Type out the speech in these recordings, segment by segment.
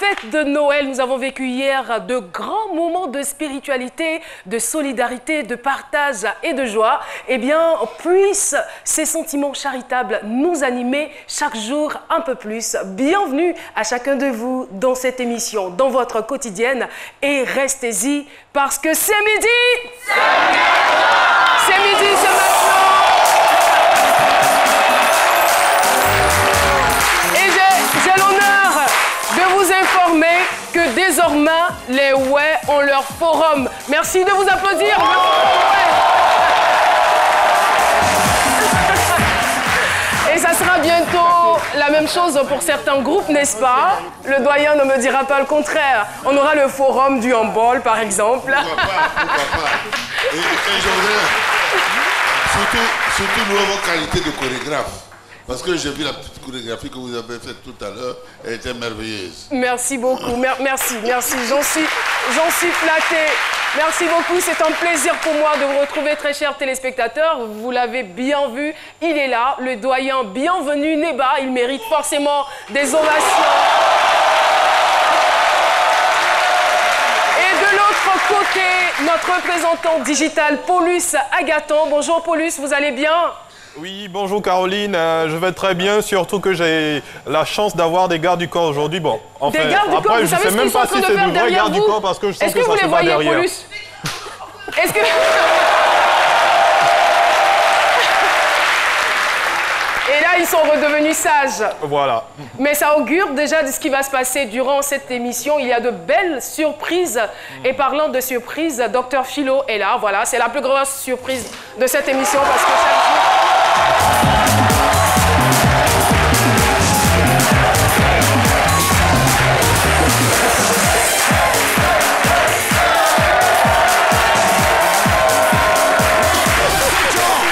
fête de Noël, nous avons vécu hier de grands moments de spiritualité, de solidarité, de partage et de joie. Eh bien, puissent ces sentiments charitables nous animer chaque jour un peu plus. Bienvenue à chacun de vous dans cette émission, dans votre quotidienne. Et restez-y parce que c'est midi. C'est midi, c'est maintenant. Et j'ai l'honneur de vous informer que désormais, les ouais ont leur forum. Merci de vous applaudir. Et ça sera bientôt la même chose pour certains groupes, n'est-ce pas? Le doyen ne me dira pas le contraire. On aura le forum du handball, par exemple. Pourquoi pas. Et je voudrais surtout nous avons qualité de chorégraphe. Parce que j'ai vu la petite chorégraphie que vous avez faite tout à l'heure, elle était merveilleuse. Merci beaucoup, merci. J'en suis flattée. Merci beaucoup, c'est un plaisir pour moi de vous retrouver, très chers téléspectateurs. Vous l'avez bien vu, il est là, le doyen. Bienvenue, Neba, il mérite forcément des ovations. Et de l'autre côté, notre représentant digital, Paulus Agathon. Bonjour Paulus, vous allez bien? Oui, bonjour Caroline, je vais très bien, surtout que j'ai la chance d'avoir des gardes du corps aujourd'hui. Bon, enfin, des gardes du corps, vous savez ce qu'ils sont en train de faire derrière vous? Parce que je sens Est-ce que vous les voyez, Paulus? Est-ce que... Et là, ils sont redevenus sages. Voilà. Mais ça augure déjà de ce qui va se passer durant cette émission. Il y a de belles surprises. Et parlant de surprises, Dr Philo est là. Voilà, c'est la plus grosse surprise de cette émission parce que chaque jour...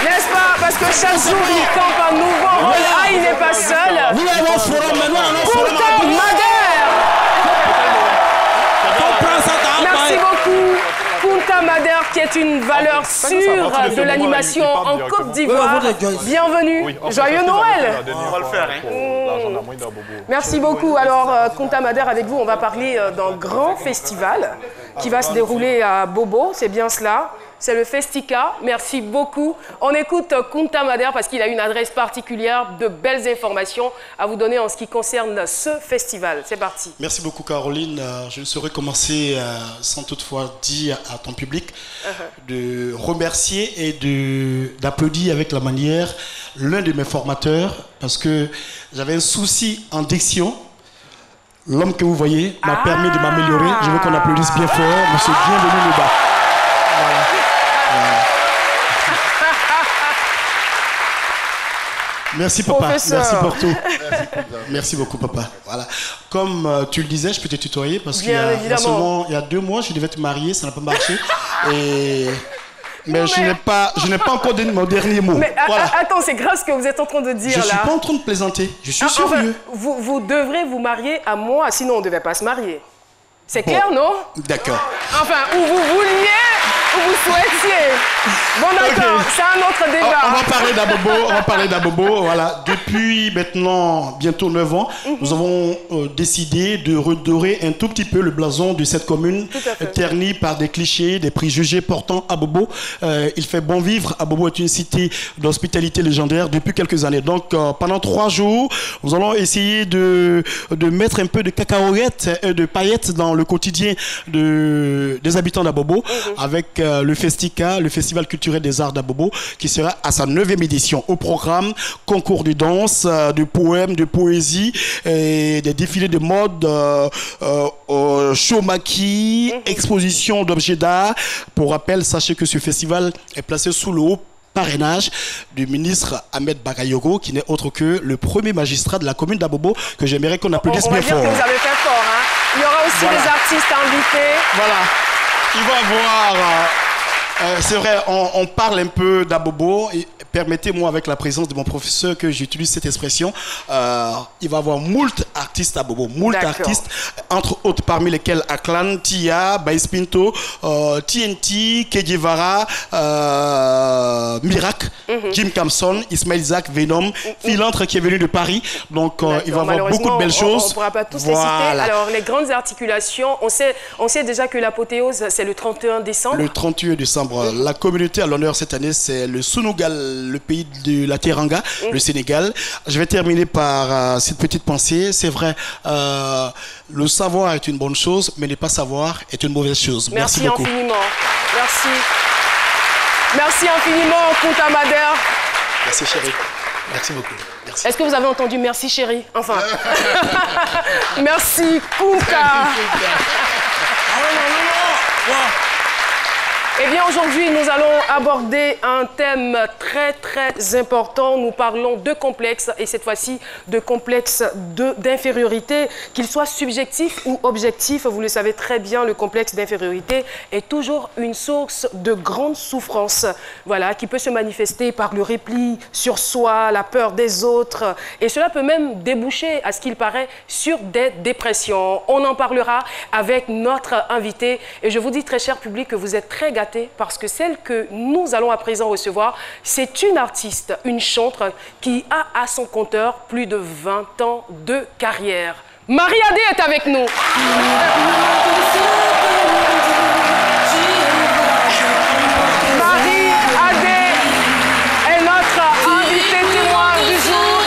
N'est-ce pas? Parce que chaque jour, il campe un nouveau rôle. Ah, il n'est pas seul. Nous avons forum maintenant. Kunta Mader. Merci beaucoup. Kunta Mader, qui est une valeur sûre de l'animation en Côte d'Ivoire. Bienvenue. Joyeux Noël. On va le faire. Merci beaucoup. Alors, Kunta Mader, avec vous, on va parler d'un grand festival qui va se dérouler à Bobo. C'est bien cela. C'est le Festica. Merci beaucoup. On écoute Kunta Mader parce qu'il a une adresse particulière, de belles informations à vous donner en ce qui concerne ce festival. C'est parti. Merci beaucoup Caroline. Je ne saurais commencer sans toutefois dire à ton public de remercier et d'applaudir avec la manière l'un de mes formateurs parce que j'avais un souci en diction. L'homme que vous voyez m'a permis de m'améliorer. Je veux qu'on applaudisse bien fort. Monsieur, bienvenue le bas. Voilà. Merci papa, Professeur. Merci pour tout. Merci beaucoup papa. Voilà. Comme tu le disais, je peux te tutoyer parce qu'il y a 2 mois, je devais te marier, ça n'a pas marché. Mais je n'ai pas encore donné mon dernier mot. Mais voilà. Attends, c'est grave ce que vous êtes en train de dire là. Je ne suis pas en train de plaisanter, je suis sérieux. Enfin, vous devrez vous marier à moi, sinon on ne devait pas se marier. C'est clair, non? D'accord. Enfin, où vous vouliez, où vous souhaitiez. Bon, d'accord, c'est un autre débat. On va parler d'Abobo. Voilà. Depuis maintenant bientôt 9 ans, nous avons décidé de redorer un tout petit peu le blason de cette commune, ternie par des clichés, des préjugés portant Abobo. Il fait bon vivre. Abobo est une cité d'hospitalité légendaire depuis quelques années. Donc, pendant 3 jours, nous allons essayer de mettre un peu de cacahuètes et de paillettes dans le quotidien des habitants d'Abobo avec le Festica, le Festival culturel des arts d'Abobo, qui sera à sa 9e édition. Au programme, concours de danse, de poèmes, de poésie, et des défilés de mode, show maquis, exposition d'objets d'art. Pour rappel, sachez que ce festival est placé sous le haut parrainage du ministre Ahmed Bakayoko, qui n'est autre que le premier magistrat de la commune d'Abobo, que j'aimerais qu'on applaudisse bien fort. On va dire que vous avez fait fort, hein. Il y aura aussi des artistes invités. Voilà. Il va voir... c'est vrai, on parle un peu d'Abobo. Permettez-moi, avec la présence de mon professeur, que j'utilise cette expression. Il va y avoir moult artistes à Bobo, moult artistes, entre autres parmi lesquels Aklan, Tia, Baïs Pinto, TNT, Kedivara, Mirac. Jim Campson, Ismaël Isaac, Venom, Philantre qui est venu de Paris. Donc, il va y avoir beaucoup de belles choses. On ne pourra pas tous les citer. Alors, les grandes articulations, on sait déjà que l'apothéose, c'est le 31 décembre. Le 31 décembre. La communauté à l'honneur cette année, c'est le Sunugal, le pays de la Teranga, le Sénégal. Je vais terminer par cette petite pensée. C'est vrai, le savoir est une bonne chose, mais ne pas savoir est une mauvaise chose. Merci beaucoup. Merci infiniment. Merci. Merci infiniment, Kunta Mader. Merci chérie. Merci beaucoup. Est-ce que vous avez entendu merci chérie? Enfin. Merci Kunta. Eh bien, aujourd'hui, nous allons aborder un thème très, très important. Nous parlons de complexe, et cette fois-ci, de complexe d'infériorité, qu'il soit subjectif ou objectif. Vous le savez très bien, le complexe d'infériorité est toujours une source de grande souffrance, voilà, qui peut se manifester par le repli sur soi, la peur des autres, et cela peut même déboucher, à ce qu'il paraît, sur des dépressions. On en parlera avec notre invité, et je vous dis, très cher public, que vous êtes très gâtés, parce que celle que nous allons à présent recevoir, c'est une artiste, une chanteuse qui a à son compteur plus de 20 ans de carrière. Marie Adé est avec nous. Marie Adé est notre invitée témoin du jour.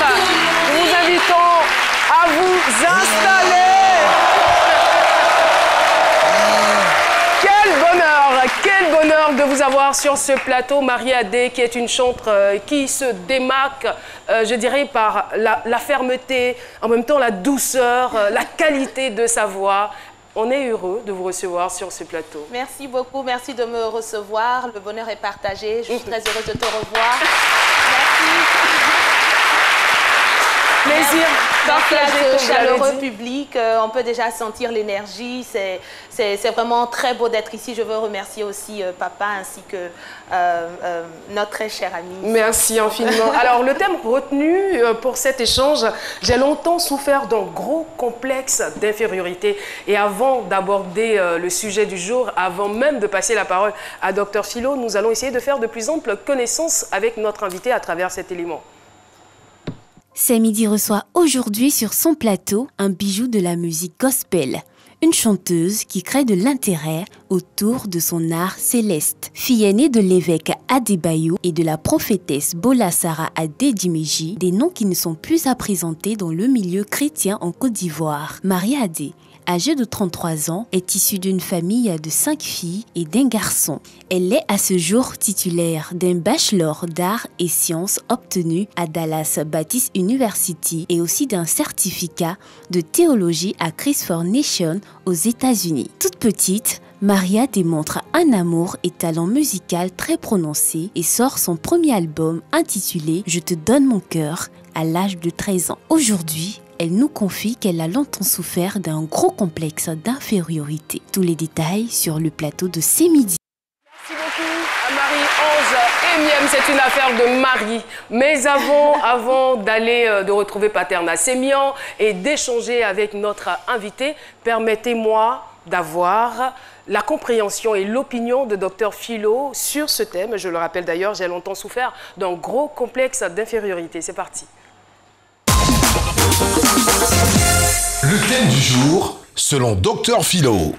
Nous vous invitons à vous installer. Quel bonheur de vous avoir sur ce plateau, Marie Adé, qui est une chanteuse qui se démarque, je dirais, par la fermeté, en même temps la douceur, la qualité de sa voix. On est heureux de vous recevoir sur ce plateau. Merci beaucoup, merci de me recevoir. Le bonheur est partagé. Je suis très heureuse de te revoir. Merci. Plaisir. Merci à ce chaleureux public. On peut déjà sentir l'énergie. C'est vraiment très beau d'être ici. Je veux remercier aussi papa ainsi que notre très cher ami. Merci infiniment. Alors, le thème retenu pour cet échange, j'ai longtemps souffert d'un gros complexe d'infériorité. Et avant d'aborder le sujet du jour, avant même de passer la parole à Dr Philo, nous allons essayer de faire de plus amples connaissances avec notre invité à travers cet élément. C'est Midi reçoit aujourd'hui sur son plateau un bijou de la musique gospel. Une chanteuse qui crée de l'intérêt autour de son art céleste. Fille aînée de l'évêque Adébayou et de la prophétesse Bola Sarah Adédiméji, des noms qui ne sont plus à présenter dans le milieu chrétien en Côte d'Ivoire. Marie Adé, âgée de 33 ans, est issue d'une famille de 5 filles et d'un garçon. Elle est à ce jour titulaire d'un bachelor d'arts et sciences obtenu à Dallas Baptist University et aussi d'un certificat de théologie à Christ for Nation aux États-Unis. Toute petite, Maria démontre un amour et talent musical très prononcé et sort son premier album intitulé « Je te donne mon cœur » à l'âge de 13 ans. Aujourd'hui, elle nous confie qu'elle a longtemps souffert d'un gros complexe d'infériorité. Tous les détails sur le plateau de C'est Midi. Merci beaucoup à Marie-Ange Émième, c'est une affaire de Marie. Mais avant d'aller de retrouver Paterna Sémian et d'échanger avec notre invité, permettez-moi d'avoir la compréhension et l'opinion de Dr Philo sur ce thème. Je le rappelle d'ailleurs, j'ai longtemps souffert d'un gros complexe d'infériorité. C'est parti. Le thème du jour, selon Dr Philo.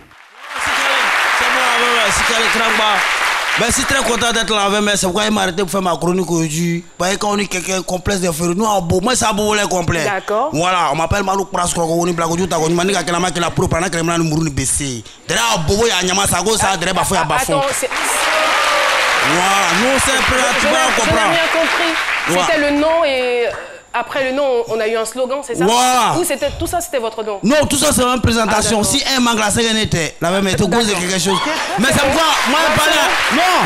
Ben, je suis très content d'être là avec moi. C'est pourquoi il m'a arrêté pour faire ma chronique aujourd'hui. Parce que quand on est quelqu'un complexe d'infériorité, nous, moi, c'est un beau complet. D'accord. Voilà, on m'appelle Malouk Prasko, on est blague du tagon, mani kakela ma kela pro prana kela mani muruni bessé. Derrière bobo ya nyama sago ça derrière bafou ya bafou. Attends, voilà, nous c'est prêt, tu vas comprendre. J'ai bien compris. C'était le nom et après le nom, on a eu un slogan, c'est ça? Voilà. Ou c'était tout ça, c'était votre nom? Non, tout ça c'est une présentation. Si un manga c'est qu'elle était, la même était cause de quelque chose. Mais c'est pourquoi moi je parlais. Non,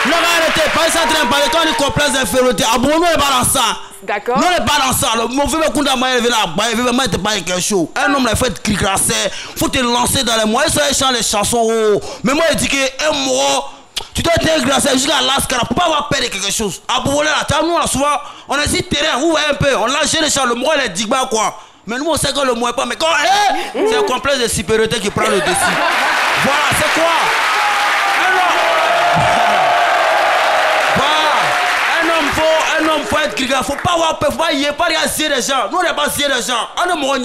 non, arrêtez, pas ça train parler quand on est complexe d'infériorité. Abonne-nous et pas dans ça. D'accord. Non, n'est pas dans ça. Le mauvais coup d'un moyen, il n'était pas quelque chose. Un homme l'a fait cricrasser. Faut te lancer dans les moyens. Ça chante les chansons. Mais moi, je dis qu'un mot. Tu dois t'ingrasser jusqu'à l'ascara pour pas avoir peur de quelque chose. À Bobolé, là, nous, là, souvent, on a dit terrain, vous voyez un peu, on lâche les chants, le mot, il est digba, quoi. Mais nous, on sait que le mot est pas, mais quand, c'est un complexe de supériorité qui prend le dessus. Voilà, c'est quoi? Un homme, un homme, faut être crical, faut pas avoir peur, faut pas y aller, pas regarder les gens. Nous, on n'est pas zier les gens. On est mort,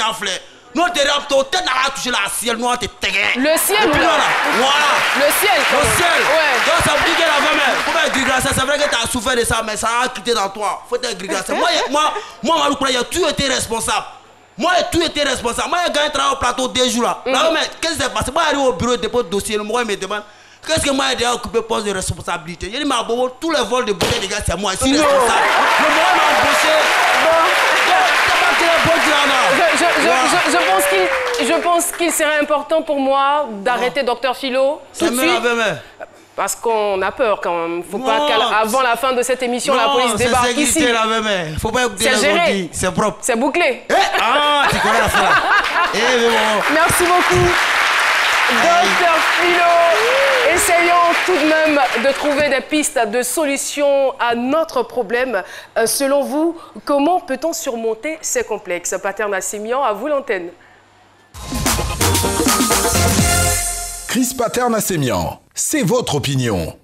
nous, on te rap, tête n'a touché la ciel, nous, on te tégué. Le ciel, voilà. Le ciel, le ciel. Ouais. Donc, ça veut dire que la femme, faut pas être grigassé. C'est vrai que tu as souffert de ça, mais ça a quitté dans toi. Faut être grigassé. Moi, il a tout été responsable. Moi, j'ai tout été responsable. Moi, j'ai gagné un travail au plateau 2 jours là. Là, mais qu'est-ce qui s'est passé? Moi, j'arrive au bureau, je dépose le dossier. Le moi, il me demande qu'est-ce que moi, j'ai déjà occupé poste de responsabilité. Il dit, mais bon, tous les vols de bouteilles, les gars, c'est moi. Je suis responsable. Le moi, m'a embauché. Je pense qu'il serait important pour moi d'arrêter Dr Philo tout de suite. Parce qu'on a peur quand même. Faut pas qu'avant la fin de cette émission, la police débarque ici. Faut pas écouter les gens, c'est propre. C'est bouclé. Ah, tu connais la fin. Merci beaucoup. Dr Philo, essayons tout de même de trouver des pistes de solutions à notre problème. Selon vous, comment peut-on surmonter ces complexes? Paterna-Sémian, à vous l'antenne. Chris Paterna-Sémian, c'est votre opinion.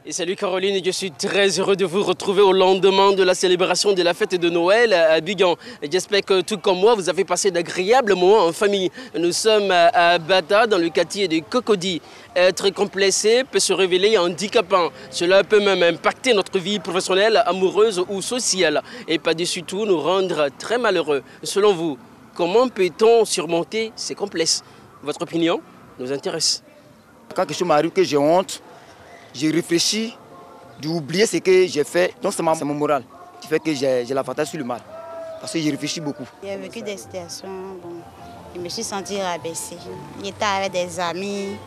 Et salut Caroline, je suis très heureux de vous retrouver au lendemain de la célébration de la fête de Noël à Bigan. J'espère que tout comme moi, vous avez passé d'agréables moments en famille. Nous sommes à Bata, dans le quartier de Cocody. Être complexé peut se révéler handicapant. Cela peut même impacter notre vie professionnelle, amoureuse ou sociale. Et par-dessus tout, nous rendre très malheureux. Selon vous, comment peut-on surmonter ces complexes? Votre opinion nous intéresse. Quand quelque chose m'arrive que j'ai honte, j'ai réfléchi d'oublier ce que j'ai fait. Donc c'est mon moral qui fait que j'ai l'avantage sur le mal. Parce que j'ai réfléchi beaucoup. J'ai vécu des situations, bon, je me suis sentie rabaissée. J'étais avec des amis,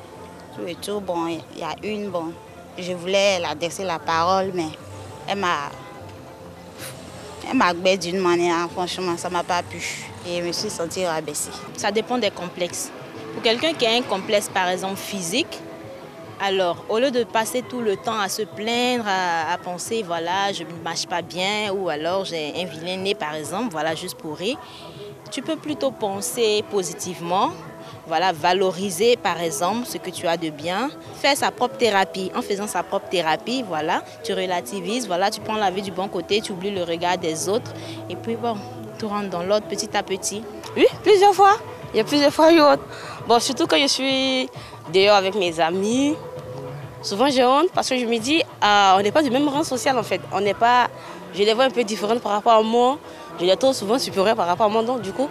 tout et tout. Bon, il y a une, bon, je voulais l'adresser la parole, mais elle m'a gbé d'une manière, franchement, ça ne m'a pas pu. Et je me suis sentie rabaissée. Ça dépend des complexes. Pour quelqu'un qui a un complexe, par exemple, physique, alors, au lieu de passer tout le temps à se plaindre, à penser, voilà, je ne marche pas bien, ou alors j'ai un vilain nez, par exemple, voilà, juste pour rire, tu peux plutôt penser positivement, voilà, valoriser, par exemple, ce que tu as de bien, faire sa propre thérapie. En faisant sa propre thérapie, voilà, tu relativises, voilà, tu prends la vie du bon côté, tu oublies le regard des autres, et puis bon, tu rentres dans l'autre petit à petit. Oui, plusieurs fois. Il y a plusieurs fois eu autre. Bon, surtout quand je suis dehors avec mes amis. Souvent, j'ai honte parce que je me dis, on n'est pas du même rang social en fait. On n'est pas, je les vois un peu différentes par rapport à moi. Je les trouve souvent supérieures par rapport à moi. Donc, du coup,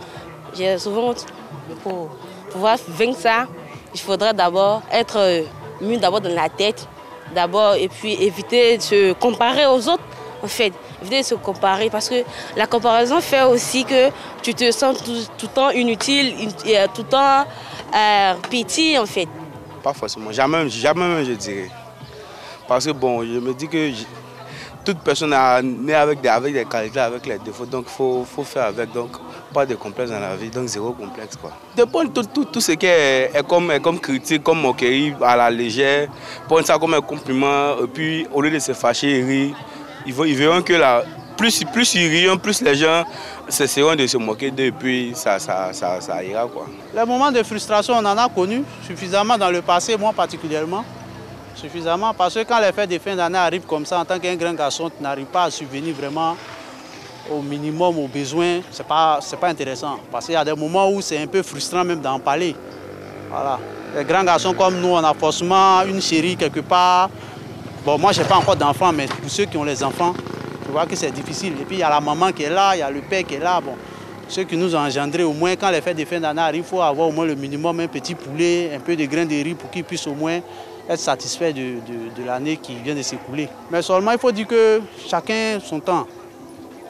j'ai souvent honte. Pour pouvoir vaincre ça, il faudrait d'abord être mieux d'abord dans la tête. D'abord, et puis éviter de se comparer aux autres. En fait, éviter de se comparer parce que la comparaison fait aussi que tu te sens tout le temps inutile, tout le temps petit en fait. Pas forcément, jamais je dirais. Parce que bon, je me dis que toute personne est née avec des qualités, avec les défauts, donc il faut faire avec, donc pas de complexe dans la vie, donc zéro complexe quoi. De prendre tout ce qui est comme critique, comme moquerie à la légère, prendre ça comme un compliment, et puis au lieu de se fâcher, rire, ils verront que là, plus ils rient, plus les gens cesseront de se moquer d'eux, et puis ça ira quoi. Les moments de frustration, on en a connu suffisamment dans le passé, moi particulièrement. Suffisamment, parce que quand les fêtes de fin d'année arrivent comme ça, en tant qu'un grand garçon, tu n'arrives pas à subvenir vraiment au minimum, aux besoins, c'est pas intéressant. Parce qu'il y a des moments où c'est un peu frustrant même d'en parler. Voilà. Les grands garçons comme nous, on a forcément une chérie quelque part. Bon, moi, je n'ai pas encore d'enfants, mais pour ceux qui ont les enfants, tu vois que c'est difficile. Et puis, il y a la maman qui est là, il y a le père qui est là. Bon, ceux qui nous ont engendrés, au moins, quand les fêtes de fin d'année arrivent, il faut avoir au moins le minimum, un petit poulet, un peu de grains de riz pour qu'ils puissent au moins être satisfaits de l'année qui vient de s'écouler. Mais seulement, il faut dire que chacun son temps.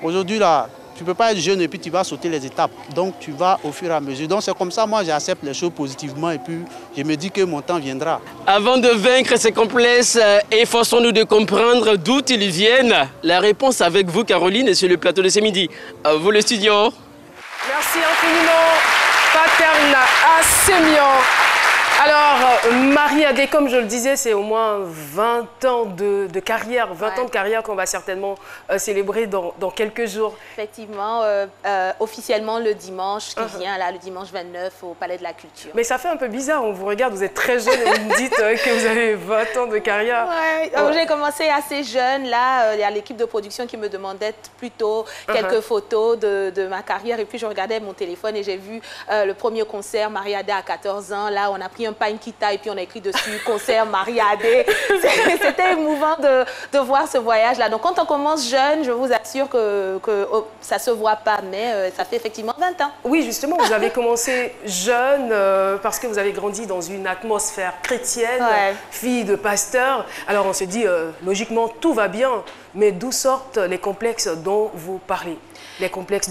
Aujourd'hui, là, tu ne peux pas être jeune et puis tu vas sauter les étapes. Donc, tu vas au fur et à mesure. Donc, c'est comme ça, moi, j'accepte les choses positivement et puis je me dis que mon temps viendra. Avant de vaincre ces complexes, efforçons-nous de comprendre d'où ils viennent. La réponse avec vous, Caroline, est sur le plateau de ce midi. À vous, le studio. Merci infiniment, Paterna-Sémian. Alors, Marie-Adé, comme je le disais, c'est au moins 20 ans de carrière, 20 ans de carrière qu'on va certainement célébrer dans quelques jours. Effectivement, officiellement le dimanche qui vient, là, le dimanche 29 au Palais de la Culture. Mais ça fait un peu bizarre, on vous regarde, vous êtes très jeune et vous me dites que vous avez 20 ans de carrière. J'ai commencé assez jeune, là, il y a l'équipe de production qui me demandait plutôt quelques photos de ma carrière et puis je regardais mon téléphone et j'ai vu le premier concert Marie-Adé à 14 ans, là on a pris un pain kita et puis on a écrit dessus concert Marie-Adé. C'était émouvant de voir ce voyage-là. Donc quand on commence jeune, je vous assure que ça ne se voit pas, mais ça fait effectivement 20 ans. Oui, justement, vous avez commencé jeune parce que vous avez grandi dans une atmosphère chrétienne, fille de pasteur. Alors on se dit, logiquement, tout va bien, mais d'où sortent les complexes dont vous parlez? Les complexes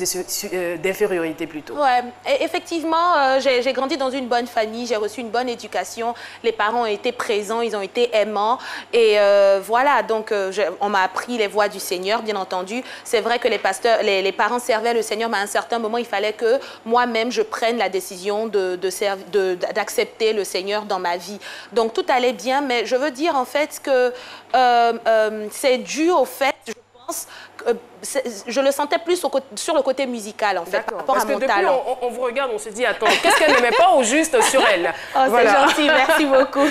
d'infériorité plutôt. Ouais, et effectivement, j'ai grandi dans une bonne famille, j'ai reçu une bonne éducation, les parents ont été présents, ils ont été aimants et voilà, donc on m'a appris les voies du Seigneur, bien entendu. C'est vrai que les parents servaient le Seigneur, mais à un certain moment, il fallait que moi-même, je prenne la décision d'accepter le Seigneur dans ma vie. Donc tout allait bien, mais je veux dire en fait que c'est dû au fait, je pense, je le sentais plus sur le côté musical, en fait, par rapport à mon talent. On vous regarde, on se dit, attends, qu'est-ce qu'elle n'aimait pas au juste sur elle? C'est gentil, merci beaucoup.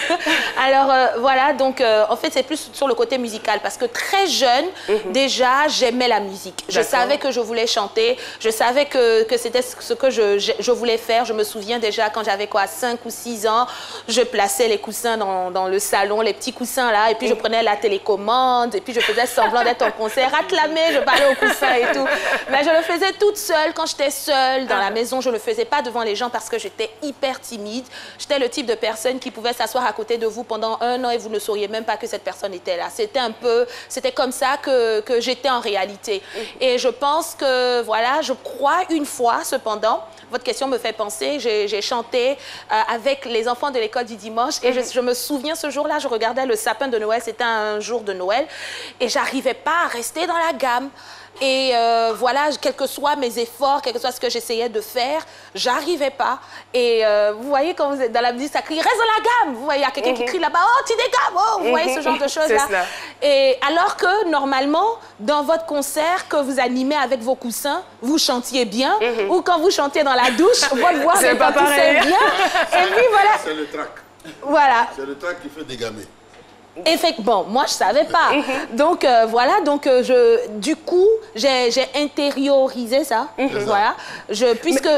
Alors, voilà, donc, en fait, c'est plus sur le côté musical, parce que très jeune, déjà, j'aimais la musique. Je savais que je voulais chanter, je savais que c'était ce que je voulais faire. Je me souviens déjà, quand j'avais quoi, 5 ou 6 ans, je plaçais les coussins dans le salon, les petits coussins là, et puis je prenais la télécommande, et puis je faisais semblant d'être en concert, acclamé, je parlais au coussin et tout. Mais je le faisais toute seule. Quand j'étais seule dans la maison, je ne le faisais pas devant les gens parce que j'étais hyper timide. J'étais le type de personne qui pouvait s'asseoir à côté de vous pendant 1 an et vous ne sauriez même pas que cette personne était là. C'était comme ça que j'étais en réalité. Et je pense que, voilà, je crois une fois, cependant, votre question me fait penser, j'ai chanté avec les enfants de l'école du dimanche et je me souviens ce jour-là, je regardais le sapin de Noël, c'était un jour de Noël et j'arrivais pas à rester dans la gamme. Et voilà, quels que soient mes efforts, quel que soit ce que j'essayais de faire, j'arrivais pas. Et vous voyez, quand vous êtes dans la musique, ça crie « Reste dans la gamme !» Vous voyez, il y a quelqu'un qui crie là-bas « Oh, tu dégames !» Oh, vous voyez ce genre de choses-là. Et alors que, normalement, dans votre concert que vous animez avec vos coussins, vous chantiez bien, ou quand vous chantiez dans la douche, votre voix n'est pas poussée bien. Et puis voilà. C'est le trac. Voilà. C'est le trac qui fait dégamer. Bon, moi, je ne savais pas. Donc, voilà, donc, du coup, j'ai intériorisé ça. Voilà.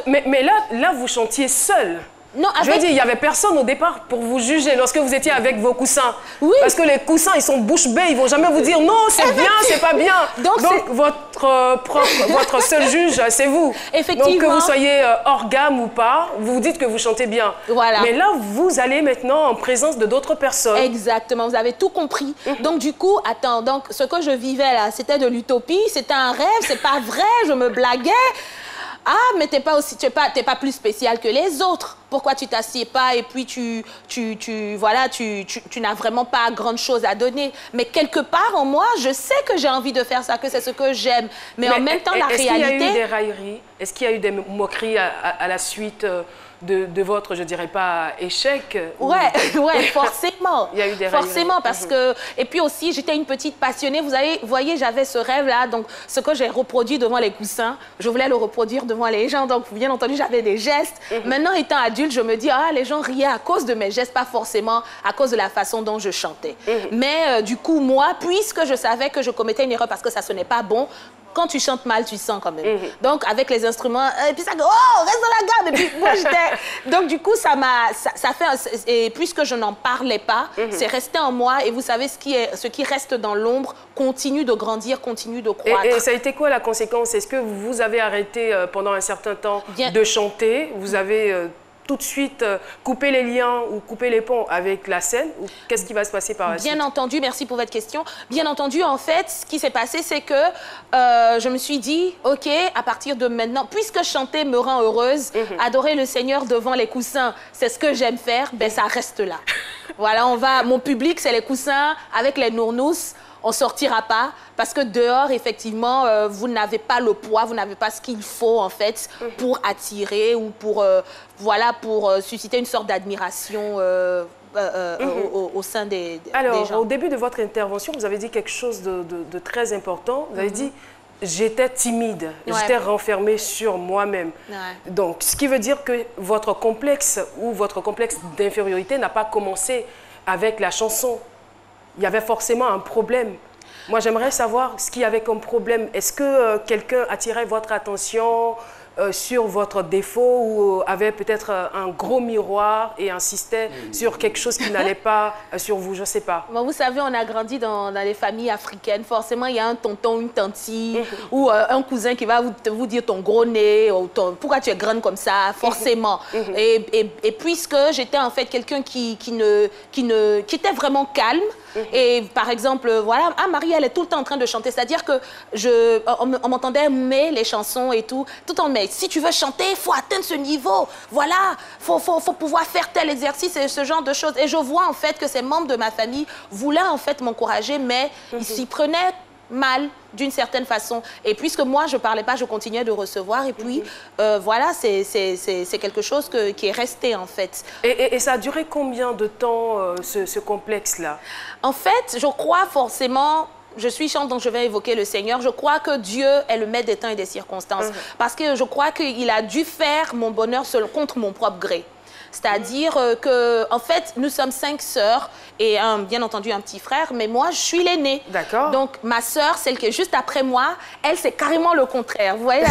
Mais là, vous chantiez seul. Non, je veux dire, il n'y avait personne au départ pour vous juger lorsque vous étiez avec vos coussins. Oui. Parce que les coussins, ils sont bouche bée, ils ne vont jamais vous dire non, c'est bien, c'est pas bien. Donc votre seul juge, c'est vous. Effectivement. Donc que vous soyez hors gamme ou pas, vous vous dites que vous chantez bien. Voilà. Mais là, vous allez maintenant en présence de d'autres personnes. Exactement, vous avez tout compris. Donc du coup, attends, donc ce que je vivais là, c'était de l'utopie, c'était un rêve, c'est pas vrai, je me blaguais. Ah, mais t'es pas plus spécial que les autres. Pourquoi tu t'assieds pas et puis tu n'as vraiment pas grande chose à donner. Mais quelque part en moi, je sais que j'ai envie de faire ça, que c'est ce que j'aime. Mais en même temps, la réalité... Est-ce qu'il y a eu des railleries? Est-ce qu'il y a eu des moqueries à la suite de votre, je dirais pas, échec? Ouais, forcément. Il y a eu des railleries. Forcément, parce que... Et puis aussi, j'étais une petite passionnée. Vous voyez, j'avais ce rêve-là. Donc, ce que j'ai reproduit devant les coussins, je voulais le reproduire devant les gens. Donc, bien entendu, j'avais des gestes. Maintenant, étant adulte, je me dis, ah, les gens riaient à cause de mes gestes, pas forcément à cause de la façon dont je chantais. Mais du coup, moi, puisque je savais que je commettais une erreur parce que ça sonnait pas bon, quand tu chantes mal, tu sens quand même. Donc, avec les instruments, et puis ça, oh, reste dans la gamme. Et puis, moi, j'étais... Donc, du coup, ça fait... Et puisque je n'en parlais pas, c'est resté en moi. Et vous savez, ce qui reste dans l'ombre continue de grandir, continue de croître. Et ça a été quoi la conséquence? Est-ce que vous avez arrêté pendant un certain temps de chanter? Vous avez... tout de suite couper les liens ou couper les ponts avec la scène ou qu'est-ce qui va se passer par la suite? Bien entendu, merci pour votre question. Bien entendu, en fait, ce qui s'est passé, c'est que je me suis dit, OK, à partir de maintenant, puisque chanter me rend heureuse, adorer le Seigneur devant les coussins, c'est ce que j'aime faire, ben ça reste là. Voilà, mon public, c'est les coussins avec les nournous. on ne sortira pas parce que dehors, effectivement, vous n'avez pas le poids, vous n'avez pas ce qu'il faut, en fait, pour attirer ou pour, voilà, pour susciter une sorte d'admiration au sein des Alors, gens. au début de votre intervention, vous avez dit quelque chose de très important. Vous avez dit, j'étais timide, j'étais renfermée sur moi-même. Donc, ce qui veut dire que votre complexe ou votre complexe d'infériorité n'a pas commencé avec la chanson. Il y avait forcément un problème. Moi, j'aimerais savoir ce qu'il y avait comme problème. Est-ce que quelqu'un attirait votre attention sur votre défaut ou avait peut-être un gros miroir et insistait sur quelque chose qui n'allait pas sur vous, je ne sais pas. Bon, vous savez, on a grandi dans les familles africaines. Forcément, il y a un tonton, une tantine ou un cousin qui va vous dire ton gros nez, ou pourquoi tu es grande comme ça, forcément. Et puisque j'étais en fait quelqu'un qui était vraiment calme, et par exemple, voilà, Marie, elle est tout le temps en train de chanter. C'est-à-dire que on m'entendait aimer les chansons et tout le temps. Mais si tu veux chanter, il faut atteindre ce niveau. Voilà, faut pouvoir faire tel exercice et ce genre de choses. Et je vois en fait que ces membres de ma famille voulaient en fait m'encourager, mais ils s'y prenaient mal d'une certaine façon. Et puisque moi, je ne parlais pas, je continuais de recevoir. Et puis, voilà, c'est quelque chose qui est resté, en fait. Et ça a duré combien de temps, ce complexe-là? En fait, je crois forcément... Je suis chante, donc je vais évoquer le Seigneur. Je crois que Dieu est le maître des temps et des circonstances. Parce que je crois qu'il a dû faire mon bonheur seul contre mon propre gré. C'est-à-dire que, en fait, nous sommes 5 sœurs et bien entendu un petit frère, mais moi, je suis l'aînée. D'accord. Donc, ma sœur, celle qui est juste après moi, elle, c'est carrément le contraire. Vous voyez,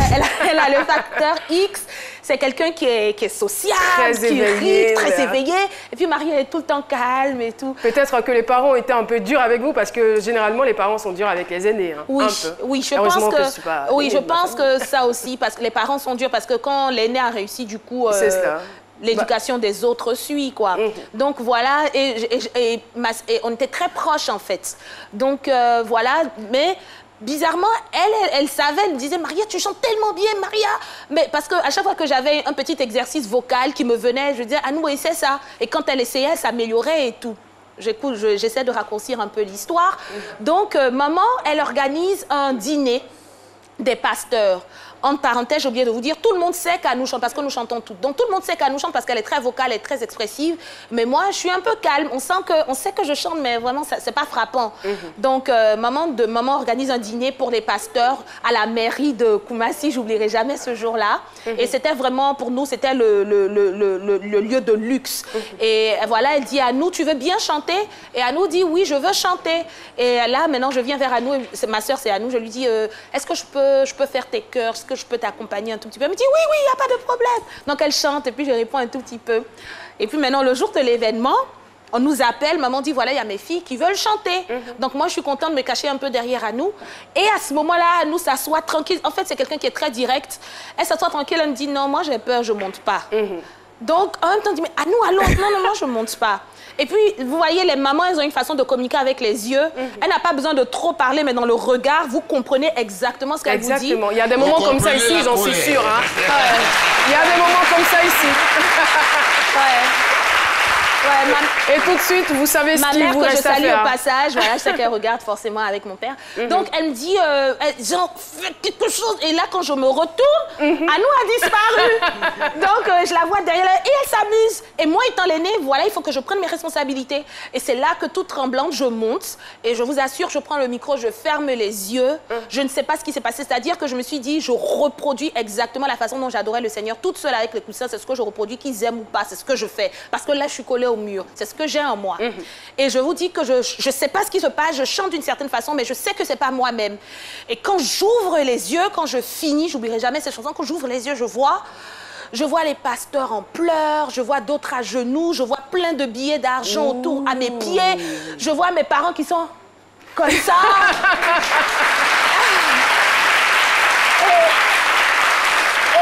elle a le facteur X. C'est quelqu'un qui est sociable, qui rit, très éveillé. Et puis, Marie, elle est tout le temps calme et tout. Peut-être que les parents étaient un peu durs avec vous parce que généralement, les parents sont durs avec les aînés. Hein, oui, un peu. Oui, je pense que ça aussi, parce que les parents sont durs, parce que quand l'aîné a réussi, du coup... c'est cela. L'éducation des autres suit, quoi. Donc, voilà, et on était très proches, en fait. Donc, voilà, mais... Bizarrement, elle savait, elle me disait « Maria, tu chantes tellement bien, Maria !» Mais parce qu'à chaque fois que j'avais un petit exercice vocal qui me venait, je disais « Ah nous, essaie ça !» Et quand elle essayait, elle s'améliorait et tout. J'essaie de raccourcir un peu l'histoire. Donc, maman, elle organise un dîner des pasteurs. Entre parenthèses, j'ai oublié de vous dire, tout le monde sait qu'Anou chante parce que nous chantons toutes. Donc tout le monde sait qu'Anou chante parce qu'elle est très vocale et très expressive. Mais moi, je suis un peu calme. On sait que je chante, mais vraiment, c'est pas frappant. Donc maman organise un dîner pour les pasteurs à la mairie de Koumassi. J'oublierai jamais ce jour-là. Et c'était vraiment, pour nous, c'était le lieu de luxe. Et voilà, elle dit, Anou, tu veux bien chanter? Et Anou dit, oui, je veux chanter. Et là, maintenant, je viens vers Anou. Ma soeur, c'est Anou. Je lui dis, est-ce que je peux faire tes chœurs? Que je peux t'accompagner un tout petit peu? Elle me dit oui, il n'y a pas de problème. Donc elle chante et puis je réponds un tout petit peu. Et puis maintenant, le jour de l'événement, on nous appelle, maman dit voilà, il y a mes filles qui veulent chanter. Donc moi, je suis contente de me cacher un peu derrière Anou. Et à ce moment-là, Anou s'assoit tranquille. En fait, c'est quelqu'un qui est très direct. Elle s'assoit tranquille, elle me dit non, moi j'ai peur, je ne monte pas. Donc en même temps, on dit mais Anou, allons, non, je ne monte pas. Et puis, vous voyez, les mamans, elles ont une façon de communiquer avec les yeux. Elle n'a pas besoin de trop parler, mais dans le regard, vous comprenez exactement ce qu'elle vous dit. Exactement. Il y a des moments comme ça ici, j'en suis sûre. Hein. Il y a des moments comme ça ici. Et tout de suite, vous savez ce qu'il vous reste à faire. Ma mère, que je salue au passage, voilà, je sais qu'elle regarde forcément avec mon père. Donc, elle me dit, genre, fais quelque chose. Et là, quand je me retourne, Anou a disparu. Donc, je la vois derrière elle et elle s'amuse. Et moi, étant l'aînée, voilà, il faut que je prenne mes responsabilités. Et c'est là que, toute tremblante, je monte. Et je vous assure, je prends le micro, je ferme les yeux. Je ne sais pas ce qui s'est passé. C'est-à-dire que je me suis dit, je reproduis exactement la façon dont j'adorais le Seigneur. Toute seule avec les coussins, c'est ce que je reproduis, qu'ils aiment ou pas. C'est ce que je fais. Parce que là, je suis collée au mur. C'est ce que j'ai en moi. Et je vous dis que je ne sais pas ce qui se passe, je chante d'une certaine façon, mais je sais que ce n'est pas moi-même. Et quand j'ouvre les yeux, quand je finis, j'oublierai jamais cette chanson, quand j'ouvre les yeux, je vois les pasteurs en pleurs, je vois d'autres à genoux, je vois plein de billets d'argent autour à mes pieds, je vois mes parents qui sont comme ça.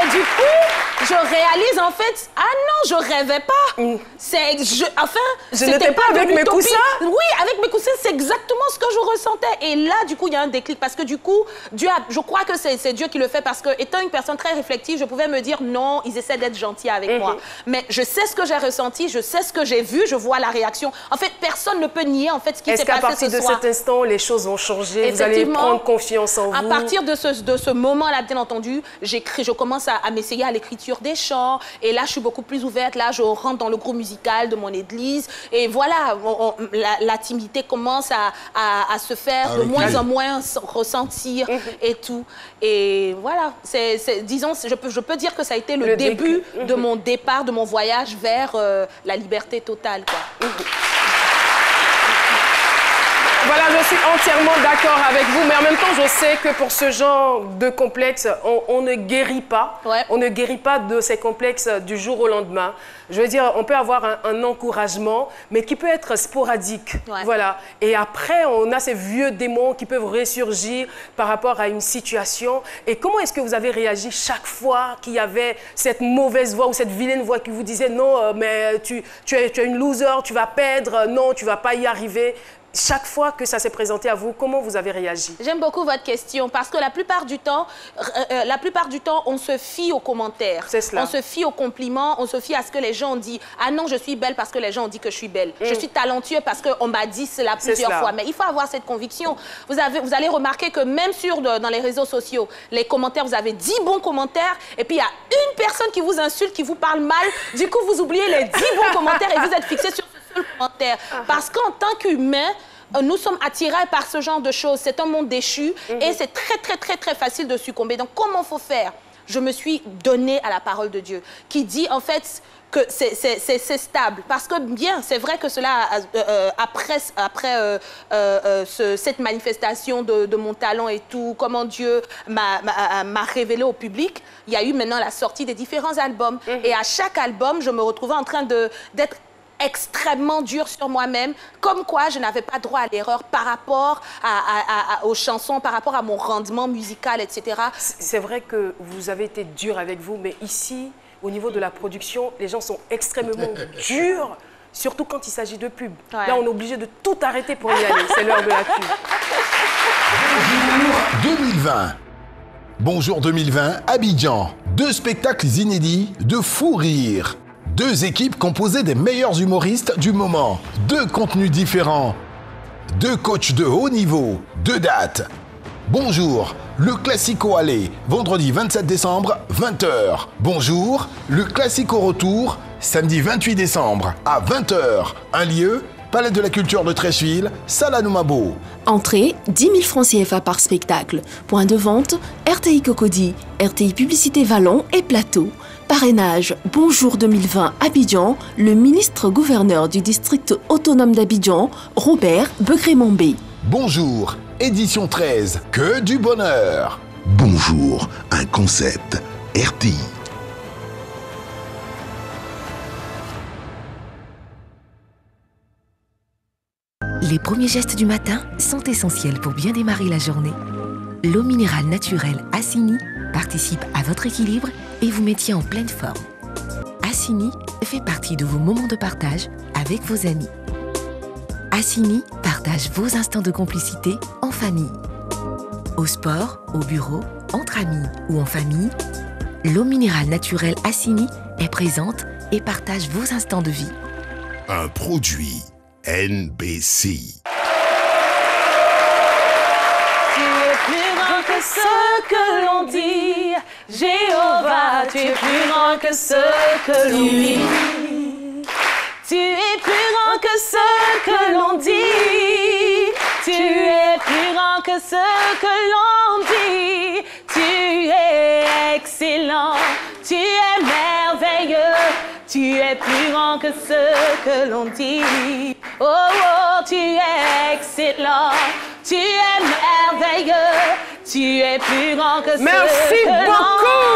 Et du coup, je réalise en fait, ah non, je rêvais pas. Je n'étais pas avec mes coussins. Oui, avec mes coussins, c'est exactement ce que je ressentais. Et là, du coup, il y a un déclic parce que du coup, je crois que c'est Dieu qui le fait parce que, étant une personne très réflexive, je pouvais me dire non, ils essaient d'être gentils avec moi. Mais je sais ce que j'ai ressenti, je sais ce que j'ai vu, je vois la réaction. En fait, personne ne peut nier en fait ce qui s'est passé ce soir. Est-ce qu'à partir de cet instant, les choses vont changer, vous allez prendre confiance en vous? À partir de ce moment-là, bien entendu, je commence à m'essayer à l'écriture des chants. Et là, je suis beaucoup plus ouverte. Là, je rentre dans le groupe musical de mon église. Et voilà, l'intimité commence à se faire de moins en moins ressentir et tout. Et voilà, disons, je peux dire que ça a été le début de mon départ, de mon voyage vers la liberté totale, quoi. Voilà, je suis entièrement d'accord avec vous, mais en même temps, je sais que pour ce genre de complexe, on ne guérit pas. On ne guérit pas de ces complexes du jour au lendemain. Je veux dire, on peut avoir un encouragement, mais qui peut être sporadique. Voilà. Et après, on a ces vieux démons qui peuvent ressurgir par rapport à une situation. Et comment est-ce que vous avez réagi chaque fois qu'il y avait cette mauvaise voix ou cette vilaine voix qui vous disait « Non, mais tu es une loser, tu vas perdre, non, tu ne vas pas y arriver ». Chaque fois que ça s'est présenté à vous, comment vous avez réagi? J'aime beaucoup votre question parce que la plupart du temps, on se fie aux commentaires. C'est cela. On se fie aux compliments, on se fie à ce que les gens ont dit. Ah non, je suis belle parce que les gens ont dit que je suis belle. Je suis talentueux parce qu'on m'a dit cela plusieurs fois. Mais il faut avoir cette conviction. Vous allez remarquer que même dans les réseaux sociaux, les commentaires, vous avez 10 bons commentaires et puis il y a une personne qui vous insulte, qui vous parle mal. Du coup, vous oubliez les 10 bons commentaires et vous êtes fixé sur ce seul commentaire. Parce qu'en tant qu'humain, nous sommes attirés par ce genre de choses. C'est un monde déchu et c'est très facile de succomber. Donc, comment faut faire? Je me suis donnée à la parole de Dieu qui dit en fait que c'est stable. Parce que bien, c'est vrai que cela, après cette manifestation de mon talent et tout, comment Dieu m'a révélé au public, il y a eu maintenant la sortie des différents albums. Et à chaque album, je me retrouvais en train d'être extrêmement dur sur moi-même, comme quoi je n'avais pas droit à l'erreur par rapport aux chansons, par rapport à mon rendement musical, etc. C'est vrai que vous avez été dur avec vous, mais ici, au niveau de la production, les gens sont extrêmement durs, surtout quand il s'agit de pub. Là, on est obligé de tout arrêter pour y aller. C'est l'heure de la pub. Bonjour 2020. Bonjour 2020, Abidjan. 2 spectacles inédits de fou rire. 2 équipes composées des meilleurs humoristes du moment. 2 contenus différents. 2 coachs de haut niveau. 2 dates. Bonjour, le Classico Aller, vendredi 27 décembre, 20h. Bonjour, le Classico Retour, samedi 28 décembre, à 20h. Un lieu, Palais de la Culture de Treichville, Salanoumabo. Entrée, 10 000 francs CFA par spectacle. Point de vente, RTI Cocody, RTI Publicité Vallon et Plateau. Parrainage, Bonjour 2020 Abidjan, le ministre-gouverneur du district autonome d'Abidjan, Robert Begré-Mambé. Bonjour, édition 13, que du bonheur. Bonjour, un concept, RTI. Les premiers gestes du matin sont essentiels pour bien démarrer la journée. L'eau minérale naturelle Assini participe à votre équilibre et vous maintient en pleine forme. Assini fait partie de vos moments de partage avec vos amis. Assini partage vos instants de complicité en famille. Au sport, au bureau, entre amis ou en famille, l'eau minérale naturelle Assini est présente et partage vos instants de vie. Un produit NBC. Tu es plus grand que ce que l'on dit, Jéhovah, tu es plus grand que ce que l'on dit. Tu es plus grand que ce que l'on dit. Tu es plus grand que ce que l'on dit. Tu es excellent, tu es merveilleux. Tu es plus grand que ce que l'on dit. Oh, oh, tu es excellent, tu es merveilleux. Tu es plus grand que ce que l'on dit. Merci beaucoup.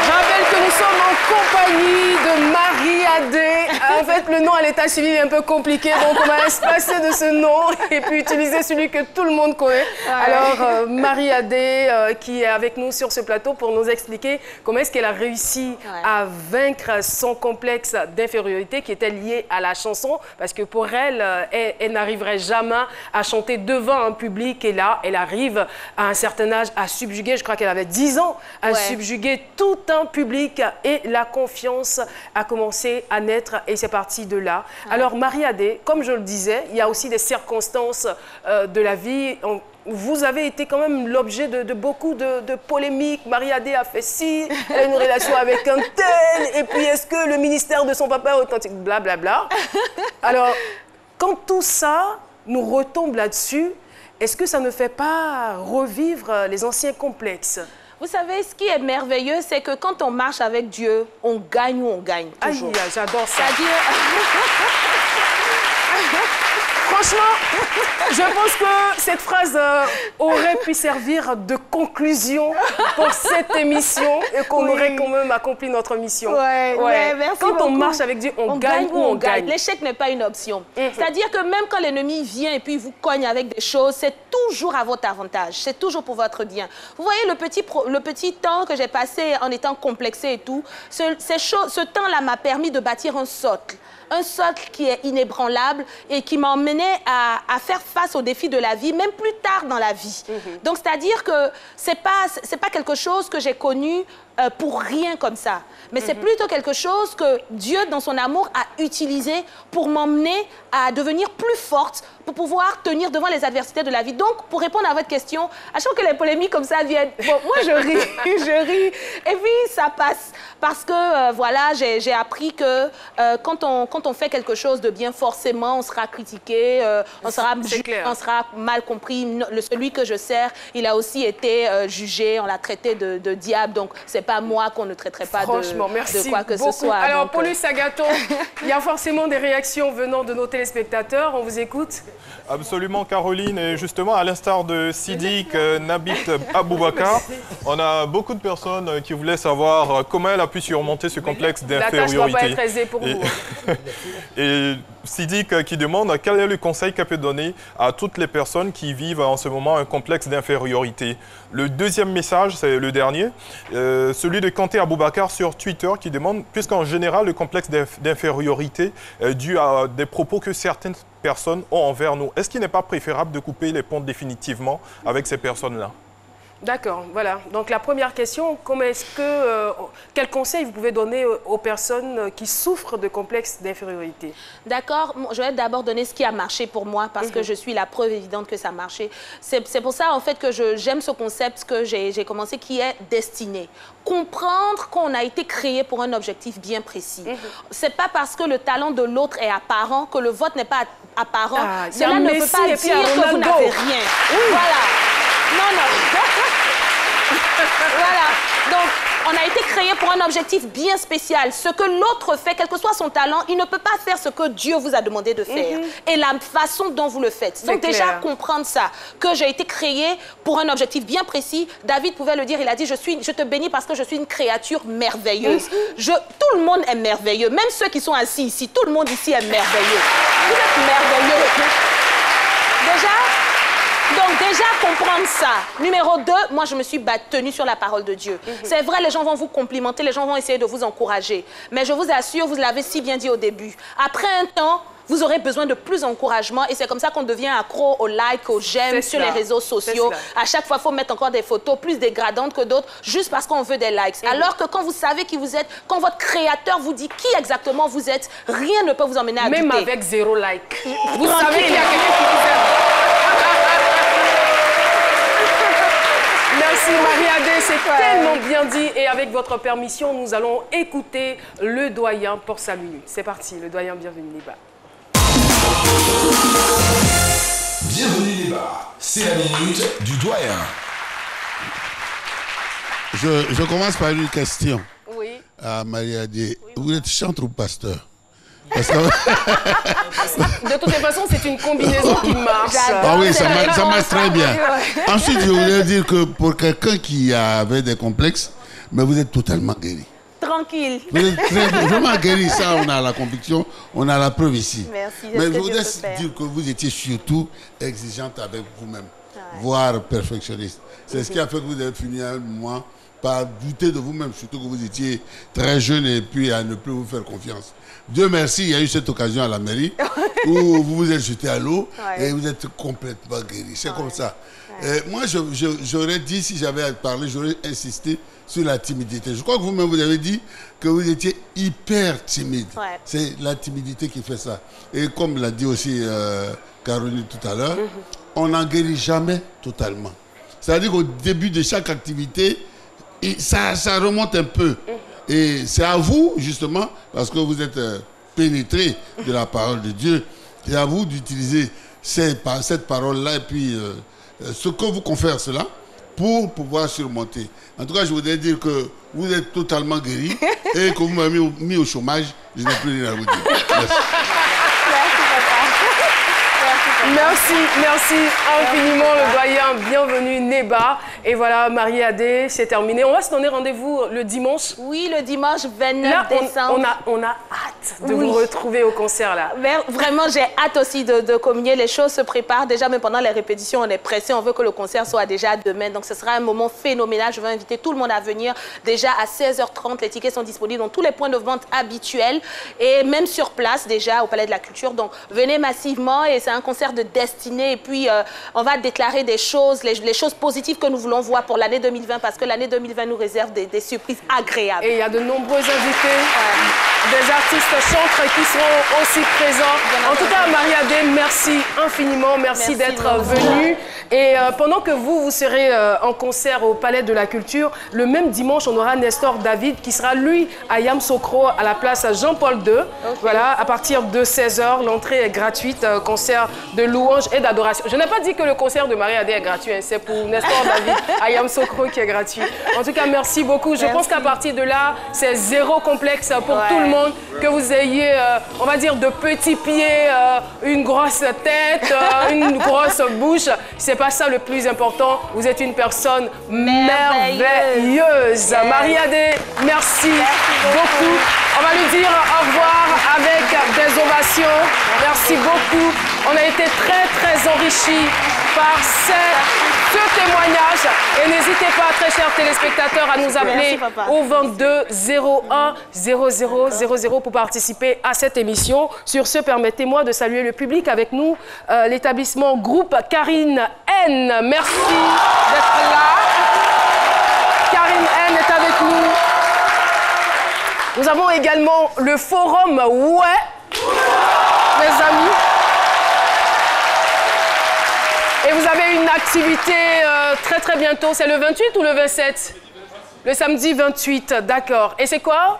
Je rappelle que nous sommes en compagnie de Marie Adé. En fait, le nom à l'état civil est un peu compliqué, donc on va se passer de ce nom et puis utiliser celui que tout le monde connaît. Alors, Marie-Adé, qui est avec nous sur ce plateau pour nous expliquer comment est-ce qu'elle a réussi à vaincre son complexe d'infériorité qui était lié à la chanson, parce que pour elle, elle n'arriverait jamais à chanter devant un public, et là, elle arrive à un certain âge à subjuguer, je crois qu'elle avait 10 ans, à subjuguer tout un public, et la confiance a commencé à naître, et c'est parti de là. Alors, Marie-Adé, comme je le disais, il y a aussi des circonstances de la vie. Vous avez été quand même l'objet de beaucoup de polémiques. Marie-Adé a fait ci, elle a une relation avec un tel, et puis est-ce que le ministère de son papa est authentique, blablabla. Alors, quand tout ça nous retombe là-dessus, est-ce que ça ne fait pas revivre les anciens complexes? Vous savez, ce qui est merveilleux, c'est que quand on marche avec Dieu, on gagne ou on gagne toujours. Aïe, j'adore ça. C'est-à-dire... Franchement, je pense que cette phrase aurait pu servir de conclusion pour cette émission et qu'on aurait quand même accompli notre mission. Merci quand beaucoup. on marche avec Dieu, on gagne ou on gagne. L'échec n'est pas une option. C'est-à-dire que même quand l'ennemi vient et puis vous cogne avec des choses, c'est toujours à votre avantage. C'est toujours pour votre bien. Vous voyez le petit temps que j'ai passé en étant complexé et tout, ce temps-là m'a permis de bâtir un socle. Un socle qui est inébranlable et qui m'a emmené à faire face aux défis de la vie, même plus tard dans la vie. Donc, c'est-à-dire que c'est pas quelque chose que j'ai connu pour rien comme ça. Mais c'est plutôt quelque chose que Dieu, dans son amour, a utilisé pour m'emmener à devenir plus forte, pour pouvoir tenir devant les adversités de la vie. Donc, pour répondre à votre question, à chaque fois que les polémiques comme ça viennent, bon, moi, je ris, je ris. Et puis, ça passe. Parce que, voilà, j'ai appris que quand on fait quelque chose de bien, forcément, on sera critiqué, on sera mal compris. Celui que je sers, il a aussi été jugé, on l'a traité de diable. Donc, c'est pas moi qu'on ne traiterait pas de quoi que ce soit. Alors, donc, Paulus Agathon, il y a forcément des réactions venant de nos téléspectateurs. On vous écoute. Absolument, Caroline. Et justement, à l'instar de Sidik Nabit Aboubakar, on a beaucoup de personnes qui voulaient savoir comment elle a pu surmonter ce complexe d'infériorité. La tâche ne doit pas être aisée pour vous. Et Sidik qui demande quel est le conseil qu'elle peut donner à toutes les personnes qui vivent en ce moment un complexe d'infériorité. Le deuxième message, c'est le dernier, celui de Kanté Aboubakar sur Twitter qui demande, puisqu'en général le complexe d'infériorité est dû à des propos que certaines personnes ont envers nous, est-ce qu'il n'est pas préférable de couper les ponts définitivement avec ces personnes-là? D'accord, voilà. Donc la première question, quel conseil vous pouvez donner aux personnes qui souffrent de complexes d'infériorité? D'accord, je vais d'abord donner ce qui a marché pour moi parce que je suis la preuve évidente que ça a marché. C'est pour ça en fait que j'aime ce concept que j'ai commencé qui est destiné. Comprendre qu'on a été créé pour un objectif bien précis. C'est pas parce que le talent de l'autre est apparent que le vôtre n'est pas apparent. Cela ne veut pas dire que vous n'avez rien. Voilà. Non. Voilà. Donc, on a été créé pour un objectif bien spécial. Ce que l'autre fait, quel que soit son talent, il ne peut pas faire ce que Dieu vous a demandé de faire. Et la façon dont vous le faites. Donc déjà, comprendre ça, que j'ai été créé pour un objectif bien précis. David pouvait le dire, il a dit, je te bénis parce que je suis une créature merveilleuse. Tout le monde est merveilleux. Même ceux qui sont assis ici, tout le monde ici est merveilleux. Vous êtes merveilleux. Donc déjà, comprendre ça. Numéro 2, moi je me suis tenue sur la parole de Dieu. C'est vrai, les gens vont vous complimenter, les gens vont essayer de vous encourager. Mais je vous assure, vous l'avez si bien dit au début, après un temps, vous aurez besoin de plus d'encouragement et c'est comme ça qu'on devient accro aux likes, aux j'aime sur les réseaux sociaux. À chaque fois, il faut mettre encore des photos plus dégradantes que d'autres juste parce qu'on veut des likes. Alors que quand vous savez qui vous êtes, quand votre créateur vous dit qui exactement vous êtes, rien ne peut vous emmener à douter. Même avec 0 like. Vous savez qu'il y a quelqu'un qui vous aime. Merci Marie-Adé, c'est tellement bien dit. Et avec votre permission, nous allons écouter le doyen pour sa minute. C'est parti, le doyen, bienvenue Liba. Bienvenue Liba, c'est la minute du doyen. Je commence par une question. Oui. À Marie-Adé. Vous êtes chanteur ou pasteur? Parce que... De toutes les façons, c'est une combinaison qui marche. Ah oui, ça marche très bien. Ensuite, je voulais dire que pour quelqu'un qui avait des complexes, mais vous êtes totalement guéri. tranquille. Vous êtes vraiment guéri, ça, on a la conviction, on a la preuve ici. Merci. Mais je voudrais dire que vous étiez surtout exigeante avec vous-même, voire perfectionniste. C'est ce qui a fait que vous avez fini à un moment par douter de vous-même, surtout que vous étiez très jeune et puis à ne plus vous faire confiance. Dieu merci, il y a eu cette occasion à la mairie où vous vous êtes jeté à l'eau et vous êtes complètement guéri. C'est comme ça. Moi, j'aurais dit, si j'avais à parler, j'aurais insisté sur la timidité. Je crois que vous-même, vous avez dit que vous étiez hyper timide. C'est la timidité qui fait ça. Et comme l'a dit aussi Caroline tout à l'heure, on n'en guérit jamais totalement. C'est-à-dire qu'au début de chaque activité, ça remonte un peu. Et c'est à vous, justement, parce que vous êtes pénétré de la parole de Dieu, c'est à vous d'utiliser cette parole-là et puis ce que vous confère cela pour pouvoir surmonter. En tout cas, je voudrais dire que vous êtes totalement guéri et que vous m'avez mis au chômage. Je n'ai plus rien à vous dire. Merci. Merci infiniment le doyen, bienvenue Neba. Et voilà, Marie-Adé, c'est terminé. On va se donner rendez-vous le dimanche. Oui, le dimanche 29 décembre. On a hâte de vous retrouver au concert là. Vraiment, j'ai hâte aussi de communier. Les choses se préparent déjà, mais pendant les répétitions, on est pressé. On veut que le concert soit déjà demain. Donc ce sera un moment phénoménal. Je vais inviter tout le monde à venir. Déjà à 16h30, les tickets sont disponibles dans tous les points de vente habituels et même sur place déjà au Palais de la Culture. Donc venez massivement et c'est un concert de destinée. Et puis on va déclarer des choses, les choses positives que nous voulons voir pour l'année 2020 parce que l'année 2020 nous réserve des surprises agréables. Et il y a de nombreux invités, des artistes chantres qui seront aussi présents. En tout cas, Marie-Adé, merci infiniment, merci d'être venue. Et pendant que vous serez en concert au Palais de la Culture, le même dimanche, on aura Nestor David qui sera, lui, à Yamoussoukro, à la place Jean-Paul II. Voilà, à partir de 16h, l'entrée est gratuite, concert de louange et d'adoration. Je n'ai pas dit que le concert de Marie-Adé est gratuit, hein, c'est pour Nestor David à Yamoussoukro qui est gratuit. En tout cas, merci beaucoup. Je pense qu'à partir de là, c'est zéro complexe pour tout le monde, que vous ayez, on va dire, de petits pieds, une grosse tête, une grosse bouche. C'est pas ça le plus important. Vous êtes une personne merveilleuse. Marie-Adé, merci beaucoup. On va lui dire au revoir avec des ovations. Merci beaucoup. On a été très enrichis par ce témoignage. Et n'hésitez pas, très chers téléspectateurs, à nous appeler au 22 01 00 pour participer à cette émission. Sur ce, permettez-moi de saluer le public avec nous, l'établissement Groupe Karine N. Merci d'être là. Karine N est avec nous. Nous avons également le forum mes amis. Et vous avez une activité très bientôt. C'est le 28 ou le 27? Le samedi 28, d'accord. Et c'est quoi?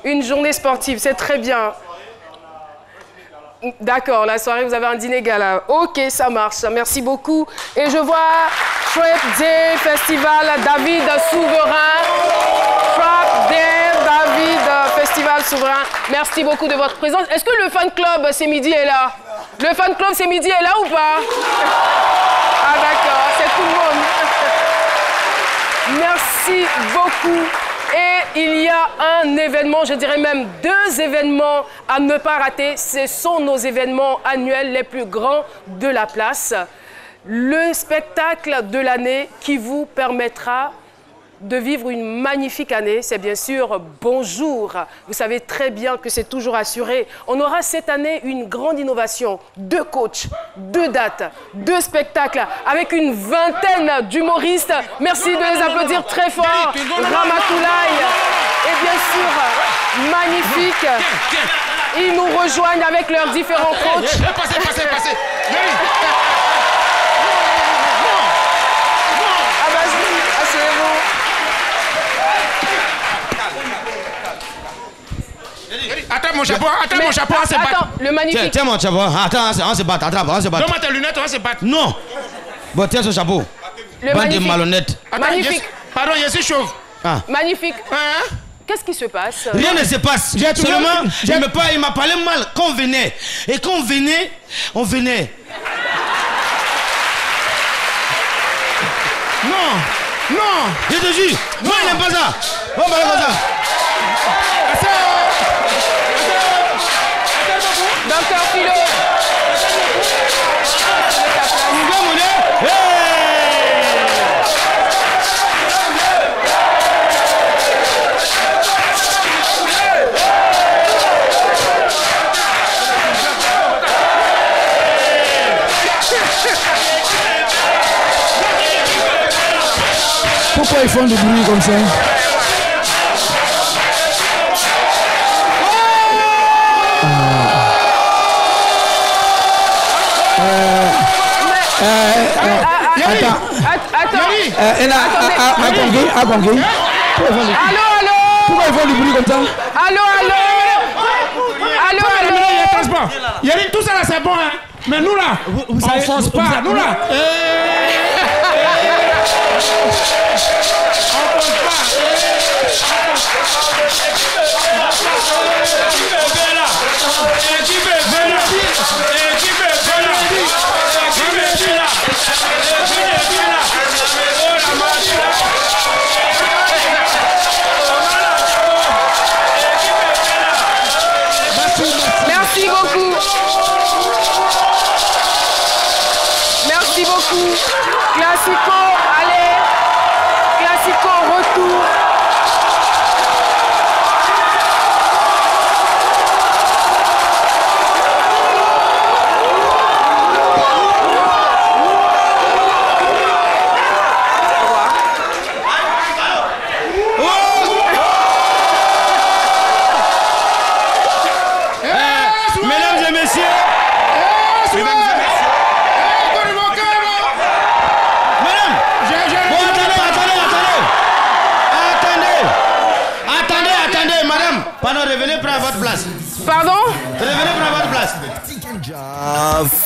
Une journée sportive, c'est très bien. D'accord, la soirée, vous avez un dîner gala. Ok, ça marche. Merci beaucoup. Et je vois Trap Day Festival David Souverain. Trap Day David Festival Souverain. Merci beaucoup de votre présence. Est-ce que le fan club c'est midi est là? Le fan club c'est midi est là ou pas? Ah d'accord, c'est tout le monde. Merci beaucoup. Et il y a un événement, je dirais même 2 événements à ne pas rater. Ce sont nos événements annuels les plus grands de la place. Le spectacle de l'année qui vous permettra de vivre une magnifique année, c'est bien sûr Bonjour. Vous savez très bien que c'est toujours assuré. On aura cette année une grande innovation. 2 coachs, 2 dates, 2 spectacles avec une vingtaine d'humoristes. Merci de les applaudir très fort. Ramatoulaye et bien sûr magnifique. Ils nous rejoignent avec leurs différents coachs. Passez. Attends mon chapeau, on se bat. Attends, le magnifique. Tiens mon chapeau, attends, on se bat, attrape, on se bat. Donne-moi tes lunettes, on se bat. Non. Bon, tiens ce chapeau. Le bande de malhonnêtes. Magnifique. Pardon, je suis chauve. Magnifique. Qu'est-ce qui se passe? Rien ne se passe. Seulement, il m'a parlé mal quand on venait. Et quand on venait. Non. Je te jure. Moi, il n'aime pas ça. On va parler comme ça. Docteur Philo. Pourquoi ils font du bruit comme ça? Attends. Pourquoi ils font du bruit comme ça? Allô. Yannick, tout ça là c'est bon, hein. Mais nous là, on fonce pas. Nous là. Merci beaucoup. Merci beaucoup. Classico, allez. Classico, retour. Revenez prendre votre place. Pardon? Revenez prendre votre place.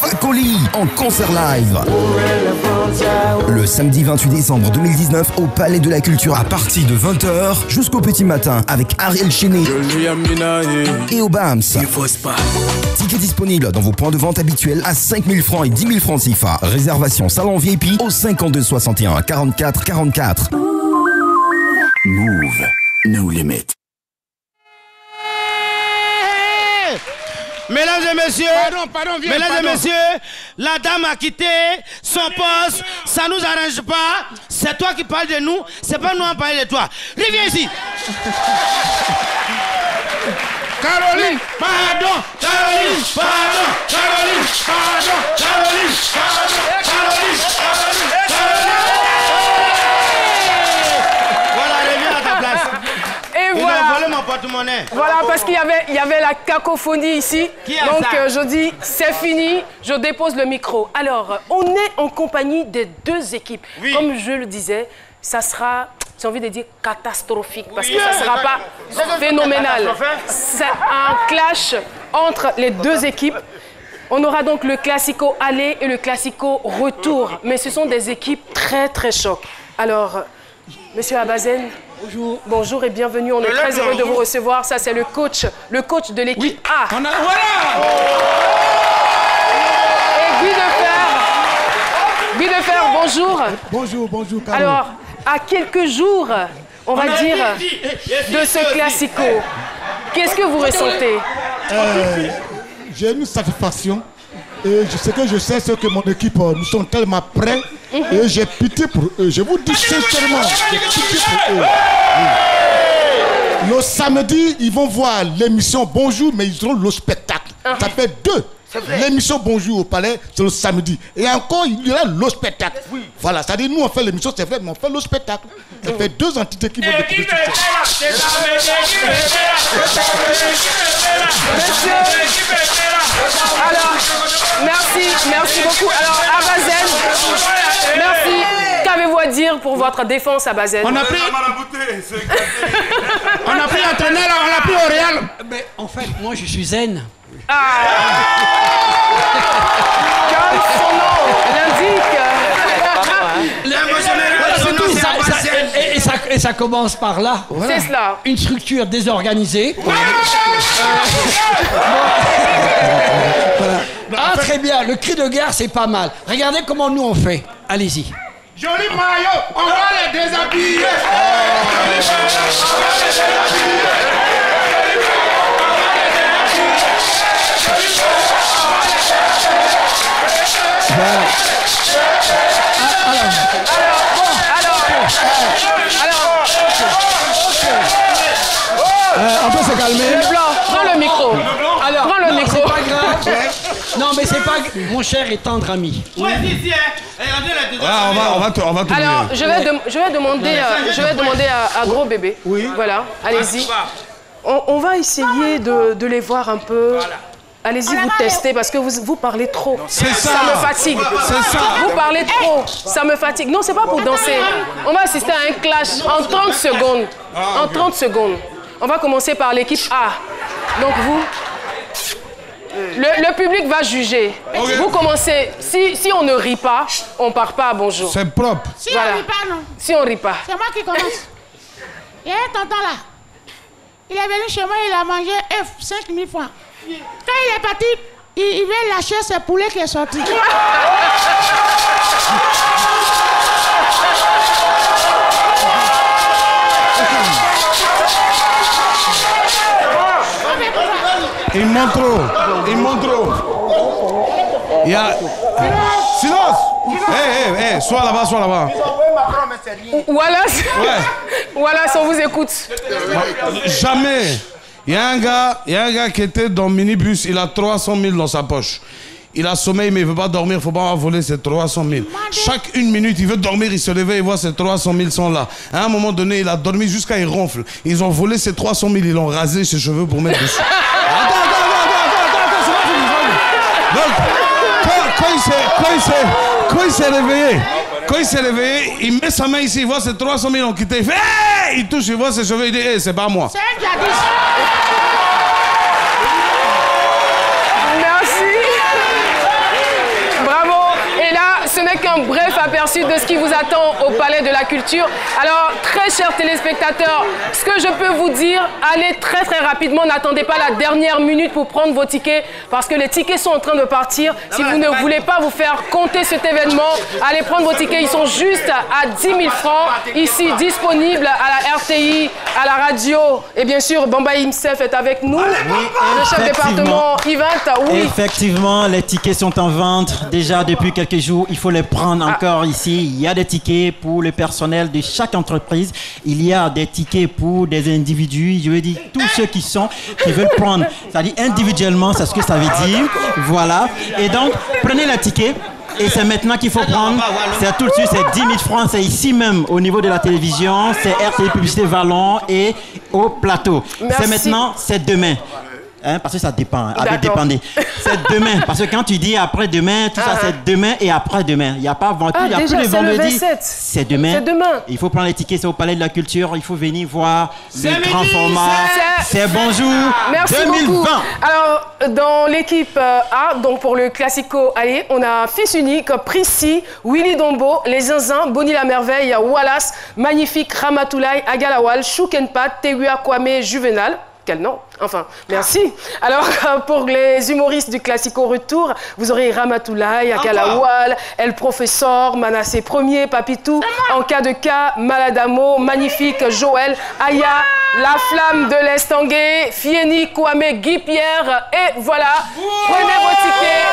Fakoli en concert live. Le samedi 28 décembre 2019 au Palais de la Culture à partir de 20h jusqu'au petit matin avec Ariel Chéné et Obams. Tickets disponibles dans vos points de vente habituels à 5 000 francs et 10 000 francs CFA. Réservation salon VIP au 52 61 44 44. Move, no limit. Mesdames et messieurs, mesdames et messieurs, la dame a quitté son poste, ça nous arrange pas. C'est toi qui parles de nous, c'est pas nous qui parlons de toi. Reviens ici. Caroline, pardon, Caroline, pardon, Caroline, pardon, Caroline, pardon, Caroline, pardon, Caroline. Voilà, reviens à ta place. Et il voilà. a volé mon porte-monnaie. Voilà, parce qu'il y avait la cacophonie ici. Donc je dis, c'est fini, je dépose le micro. Alors, on est en compagnie des deux équipes. Oui. Comme je le disais, ça sera, j'ai envie de dire, catastrophique. Parce que ça ne sera pas phénoménal. C'est un clash entre les deux équipes. On aura donc le Classico aller et le Classico retour. Mais ce sont des équipes très, très chocs. Alors, Monsieur Abazen, bonjour et bienvenue. On est très heureux de vous recevoir. Ça, c'est le coach de l'équipe A. Voilà. Et Guy Defer, bonjour. Bonjour, Carole. Alors, à quelques jours, on va dire, de ce Classico, qu'est-ce que vous ressentez? J'ai une satisfaction. Et je sais ce que mon équipe, nous sommes tellement prêts. Et j'ai pitié pour eux. Je vous dis sincèrement, j'ai pitié pour eux. Le samedi, ils vont voir l'émission Bonjour, mais ils auront le spectacle. Ça fait deux. L'émission Bonjour au Palais, c'est le samedi. Et encore, il y aura le spectacle. Voilà, c'est-à-dire nous, on fait l'émission, c'est vrai, mais on fait le spectacle. Ça fait deux entités qui vont découvrir tout ça. Alors, merci beaucoup. Alors, Abazen, merci. Qu'avez-vous à dire pour votre défense, Abazen? On a pris l'entraîneur, on l'a pris au Real. Mais en fait, moi, je suis zen. Comme son nom l'indique. Et ça commence par là. Voilà. C'est cela. Une structure désorganisée. Voilà. Ah, très bien. Le cri de guerre, c'est pas mal. Regardez comment nous on fait. Allez-y. Joli maillot, on va les déshabiller. On peut se calmer. Le blanc, prends le micro. Alors, prends le micro. C'est pas grave. Non, mais c'est pas mon cher et tendre ami. Ouais, si, hein. Regardez la on va te Alors, je vais demander à Gros Bébé. Oui. Voilà, allez-y. On va essayer de les voir un peu. Allez-y, vous testez parce que vous parlez trop. C'est ça. Ça me fatigue. C'est ça. Vous parlez trop. Ça me fatigue. Non, c'est pas pour danser. On va assister à un clash en 30 secondes. En 30 secondes. On va commencer par l'équipe A. Donc vous, le public va juger. Okay. Vous commencez. Si on ne rit pas, on part pas à bonjour. C'est propre. Si on rit pas, non. Si on rit pas. C'est moi qui commence. Il y a un tonton là. Il est venu chez moi, il a mangé 5 000 francs. Quand il est parti, il veut lâcher ce poulet qui est sorti. Il montre trop. Il montre trop. Il y a... Silence. Hé, sois là-bas. Wallace. Ouais. Wallace, on vous écoute. Jamais. Il y a un gars qui était dans le minibus, il a 300 000 dans sa poche. Il a sommeil, mais il ne veut pas dormir, il ne faut pas voler ces 300 000. Chaque 1 minute, il veut dormir, il se réveille, il voit ces 300 000 sont là. À un moment donné, il a dormi jusqu'à il ronfle. Ils ont volé ces 300 000, ils l'ont rasé ses cheveux pour mettre dessus. Attends, donc, quand il s'est réveillé, il met sa main ici, il voit ces 300 000 ont quitté. Il fait hey! Il touche, il voit ses cheveux, il dit hey, c'est pas moi. C'est un jadis. Merci. Bravo. Et là, ce n'est qu'un bref aperçu de ce qui vous attend au Palais de la Culture. Alors, très chers téléspectateurs, ce que je peux vous dire, allez très rapidement, n'attendez pas la dernière minute pour prendre vos tickets, parce que les tickets sont en train de partir. Si vous ne voulez pas vous faire compter cet événement, allez prendre vos tickets, ils sont juste à 10 000 francs, ici disponibles à la RTI, à la radio, et bien sûr, Bamba himself est avec nous, le chef département Yvan. Oui. Effectivement, les tickets sont en vente déjà depuis quelques jours, il faut les prendre encore ici. Il y a des tickets pour le personnel de chaque entreprise. Il y a des tickets pour des individus. Je veux dire, tous ceux qui veulent prendre. C'est-à-dire individuellement, c'est ce que ça veut dire. Voilà. Et donc, prenez le ticket. Et c'est maintenant qu'il faut prendre. C'est tout de suite, c'est 10 000 francs. C'est ici même, au niveau de la télévision. C'est RTI Publicité Vallon et au plateau. C'est maintenant, c'est demain. Hein, parce que ça dépend, dépendait. C'est demain, parce que quand tu dis après-demain, tout ça c'est demain et après-demain. Il n'y a pas il y a plus de vendredi. C'est demain. C'est demain. Il faut prendre les tickets, c'est au Palais de la Culture. Il faut venir voir le grand format. C'est bonjour. Merci 2020. Beaucoup. Alors, dans l'équipe A, donc pour le Classico, allez, on a Fils Unique, Prissy, Willy Dombo, Les Zinzins, Bonnie la Merveille, Wallace, Magnifique, Ramatoulaye, Agalawal, Choukenpat, Tegua Kwame, Juvenal. Quel nom? Enfin, merci. Alors, pour les humoristes du Classico Retour, vous aurez Ramatoulaye, Agalawal, El Professeur, Manassé Premier, Papitou, En cas de cas, Maladamo, Magnifique, Joël, Aya, La Flamme de l'Estanguet, Fieni, Kwame, Guy Pierre, et voilà, prenez vos tickets.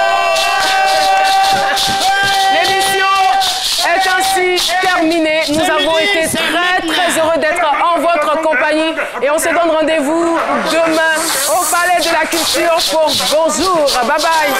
L'émission est ainsi terminée. Nous avons été très heureux d'être en votre compagnie et on se donne rendez-vous demain au Palais de la Culture pour Bonjour. Bye bye.